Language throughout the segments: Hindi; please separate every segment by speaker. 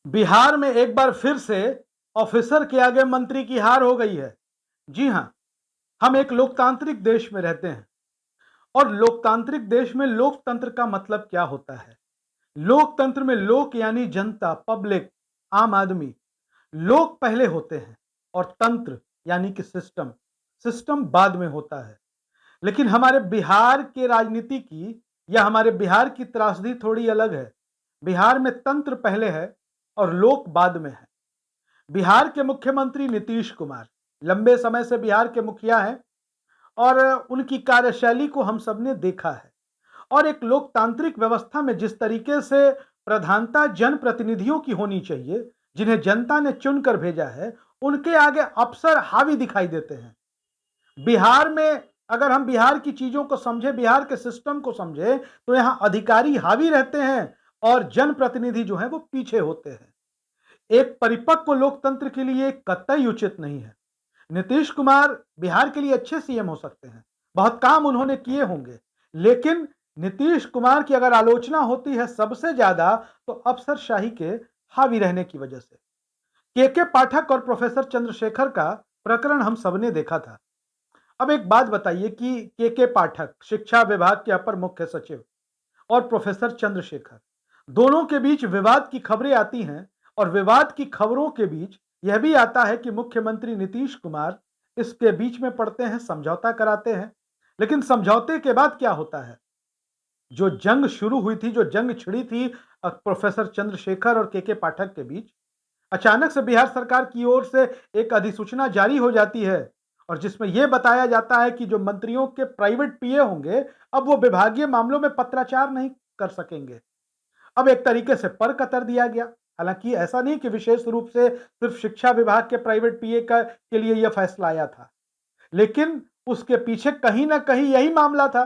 Speaker 1: बिहार में एक बार फिर से ऑफिसर के आगे मंत्री की हार हो गई है। जी हां, हम एक लोकतांत्रिक देश में रहते हैं और लोकतांत्रिक देश में लोकतंत्र का मतलब क्या होता है? लोकतंत्र में लोक यानी जनता, पब्लिक, आम आदमी। लोक पहले होते हैं और तंत्र यानी कि सिस्टम, सिस्टम बाद में होता है। लेकिन हमारे बिहार के राजनीति की या हमारे बिहार की त्रासदी थोड़ी अलग है। बिहार में तंत्र पहले है और लोक बाद में है। बिहार के मुख्यमंत्री नीतीश कुमार लंबे समय से बिहार के मुखिया हैं और उनकी कार्यशैली को हम सबने देखा है। और एक लोकतांत्रिक व्यवस्था में जिस तरीके से प्रधानता जनप्रतिनिधियों की होनी चाहिए, जिन्हें जनता ने चुनकर भेजा है, उनके आगे अफसर हावी दिखाई देते हैं। बिहार में अगर हम बिहार की चीजों को समझें, बिहार के सिस्टम को समझें, तो यहां अधिकारी हावी रहते हैं और जनप्रतिनिधि जो है वो पीछे होते हैं। एक परिपक्व लोकतंत्र के लिए कतई उचित नहीं है। नीतीश कुमार बिहार के लिए अच्छे सीएम हो सकते हैं, बहुत काम उन्होंने किए होंगे, लेकिन नीतीश कुमार की अगर आलोचना होती है सबसे ज्यादा तो अफसरशाही के हावी रहने की वजह से। के पाठक और प्रोफेसर चंद्रशेखर का प्रकरण हम सबने देखा था। अब एक बात बताइए कि के पाठक शिक्षा विभाग के अपर मुख्य सचिव और प्रोफेसर चंद्रशेखर दोनों के बीच विवाद की खबरें आती हैं और विवाद की खबरों के बीच यह भी आता है कि मुख्यमंत्री नीतीश कुमार इसके बीच में पड़ते हैं, समझौता कराते हैं। लेकिन समझौते के बाद क्या होता है? जो जंग शुरू हुई थी, जो जंग छिड़ी थी प्रोफेसर चंद्रशेखर और के पाठक के बीच, अचानक से बिहार सरकार की ओर से एक अधिसूचना जारी हो जाती है और जिसमें यह बताया जाता है कि जो मंत्रियों के प्राइवेट पीए होंगे, अब वो विभागीय मामलों में पत्राचार नहीं कर सकेंगे। अब एक तरीके से पर कतर दिया गया। हालांकि ऐसा नहीं कि विशेष रूप से सिर्फ शिक्षा विभाग के प्राइवेट पीए का के लिए यह फैसला आया था, लेकिन उसके पीछे कहीं ना कहीं यही मामला था।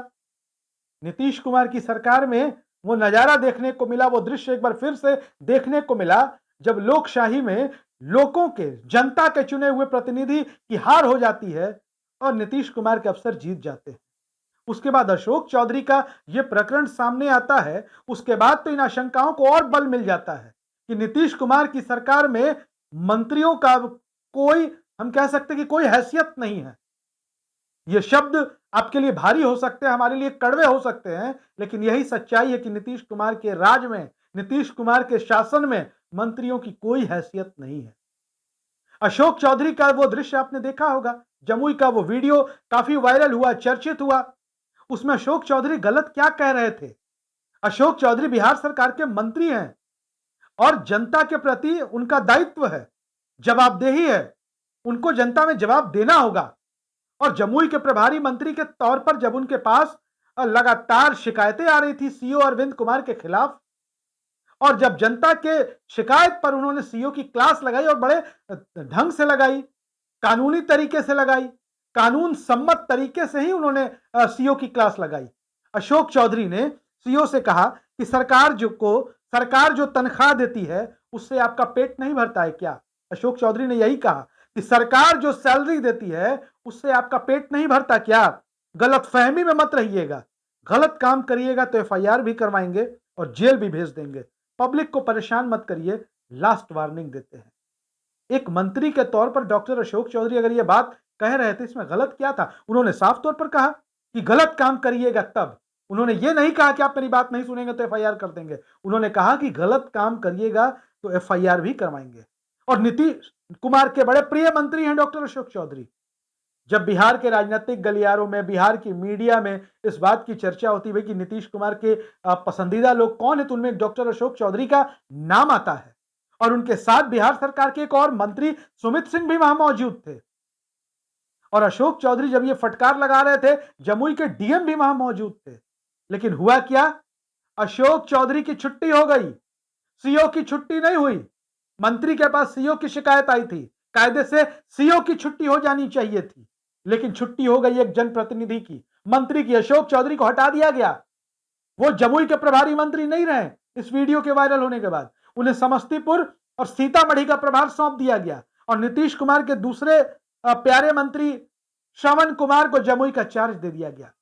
Speaker 1: नीतीश कुमार की सरकार में वो नजारा देखने को मिला, वो दृश्य एक बार फिर से देखने को मिला, जब लोकशाही में लोगों के, जनता के चुने हुए प्रतिनिधि की हार हो जाती है और नीतीश कुमार के अफसर जीत जाते हैं। उसके बाद अशोक चौधरी का यह प्रकरण सामने आता है। उसके बाद तो इन आशंकाओं को और बल मिल जाता है कि नीतीश कुमार की सरकार में मंत्रियों का कोई, हम कह सकते हैं कि कोई हैसियत नहीं है। ये शब्द आपके लिए भारी हो सकते हैं, हमारे लिए कड़वे हो सकते हैं, लेकिन यही सच्चाई है कि नीतीश कुमार के राज में, नीतीश कुमार के शासन में मंत्रियों की कोई हैसियत नहीं है। अशोक चौधरी का वो दृश्य आपने देखा होगा, जमुई का वो वीडियो काफी वायरल हुआ, चर्चित हुआ। उसमें अशोक चौधरी गलत क्या कह रहे थे? अशोक चौधरी बिहार सरकार के मंत्री हैं और जनता के प्रति उनका दायित्व है, जवाबदेही है। उनको जनता में जवाब देना होगा। और जमुई के प्रभारी मंत्री के तौर पर जब उनके पास लगातार शिकायतें आ रही थी सीओ अरविंद कुमार के खिलाफ, और जब जनता के शिकायत पर उन्होंने सीओ की क्लास लगाई और बड़े ढंग से लगाई, कानूनी तरीके से लगाई, कानून सम्मत तरीके से ही उन्होंने सीओ की क्लास लगाई। अशोक चौधरी ने सीओ से कहा कि सरकार जो तनख्वाह देती है उससे आपका पेट नहीं भरता है क्या? अशोक चौधरी ने यही कहा कि सरकार जो सैलरी देती है उससे आपका पेट नहीं भरता क्या? गलतफहमी में मत रहिएगा। गलत काम करिएगा तो एफआईआर भी करवाएंगे और जेल भी भेज देंगे। पब्लिक को परेशान मत करिए, लास्ट वार्निंग देते हैं। एक मंत्री के तौर पर डॉक्टर अशोक चौधरी अगर यह बात कह रहे थे, इसमें गलत क्या था? उन्होंने साफ तौर पर कहा कि गलत काम करिएगा तब। उन्होंने यह नहीं कहा कि आप मेरी बात नहीं सुनेंगे तो एफआईआर कर देंगे। उन्होंने कहा कि गलत काम करिएगा तो एफआईआर भी करवाएंगे। और नीतीश कुमार के बड़े प्रिय मंत्री हैं डॉक्टर अशोक चौधरी। जब बिहार के राजनीतिक गलियारों में, बिहार की मीडिया में इस बात की चर्चा होती है कि नीतीश कुमार के पसंदीदा लोग कौन है, तो उनमें डॉक्टर अशोक चौधरी का नाम आता है। और उनके साथ बिहार सरकार के एक और मंत्री सुमित सिंह भी वहां मौजूद थे। और अशोक चौधरी जब ये फटकार लगा रहे थे, जमुई के डीएम भी वहां मौजूद थे। लेकिन हुआ क्या? अशोक चौधरी की छुट्टी हो गई, सीओ की छुट्टी नहीं हुई। मंत्री के पास सीओ की शिकायत आई थी, कायदे से सीओ की छुट्टी हो जानी चाहिए थी, लेकिन छुट्टी हो गई एक जनप्रतिनिधि की, मंत्री की। अशोक चौधरी को हटा दिया गया। वो जमुई के प्रभारी मंत्री नहीं रहे इस वीडियो के वायरल होने के बाद। उन्हें समस्तीपुर और सीतामढ़ी का प्रभार सौंप दिया गया और नीतीश कुमार के दूसरे प्यारे मंत्री श्रवण कुमार को जमुई का चार्ज दे दिया गया।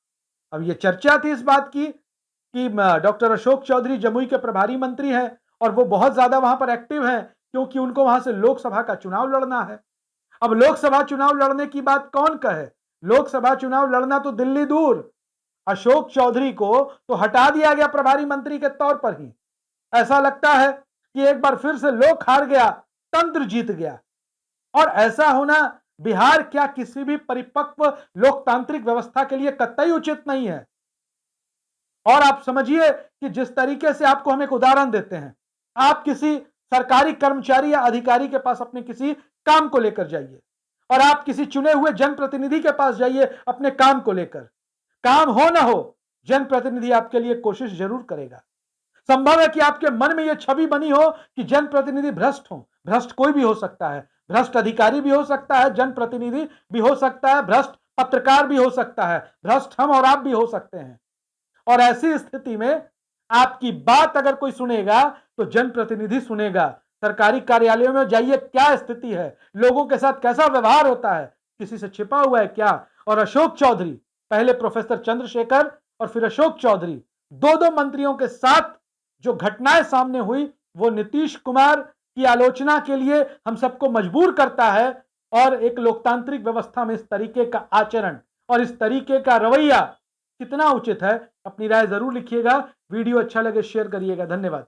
Speaker 1: अब यह चर्चा थी इस बात की कि डॉक्टर अशोक चौधरी जमुई के प्रभारी मंत्री हैं और वो बहुत ज्यादा वहां पर एक्टिव हैं क्योंकि उनको वहां से लोकसभा का चुनाव लड़ना है। अब लोकसभा चुनाव लड़ने की बात कौन कहे, लोकसभा चुनाव लड़ना तो दिल्ली दूर, अशोक चौधरी को तो हटा दिया गया प्रभारी मंत्री के तौर पर ही। ऐसा लगता है कि एक बार फिर से लोक हार गया, तंत्र जीत गया। और ऐसा होना बिहार क्या किसी भी परिपक्व लोकतांत्रिक व्यवस्था के लिए कतई उचित नहीं है। और आप समझिए कि जिस तरीके से आपको हम एक उदाहरण देते हैं, आप किसी सरकारी कर्मचारी या अधिकारी के पास अपने किसी काम को लेकर जाइए और आप किसी चुने हुए जनप्रतिनिधि के पास जाइए अपने काम को लेकर, काम हो ना हो जनप्रतिनिधि आपके लिए कोशिश जरूर करेगा। संभव है कि आपके मन में यह छवि बनी हो कि जनप्रतिनिधि भ्रष्ट हो, भ्रष्ट कोई भी हो सकता है, भ्रष्ट अधिकारी भी हो सकता है, जनप्रतिनिधि भी हो सकता है, भ्रष्ट पत्रकार भी हो सकता है, भ्रष्ट हम और आप भी हो सकते हैं। और ऐसी स्थिति में आपकी बात अगर कोई सुनेगा तो जनप्रतिनिधि सुनेगा। सरकारी कार्यालयों में जाइए, क्या स्थिति है, लोगों के साथ कैसा व्यवहार होता है, किसी से छिपा हुआ है क्या। और अशोक चौधरी, पहले प्रोफेसर चंद्रशेखर और फिर अशोक चौधरी, दो मंत्रियों के साथ जो घटनाएं सामने हुई वो नीतीश कुमार की आलोचना के लिए हम सबको मजबूर करता है। और एक लोकतांत्रिक व्यवस्था में इस तरीके का आचरण और इस तरीके का रवैया कितना उचित है, अपनी राय जरूर लिखिएगा। वीडियो अच्छा लगे शेयर करिएगा। धन्यवाद।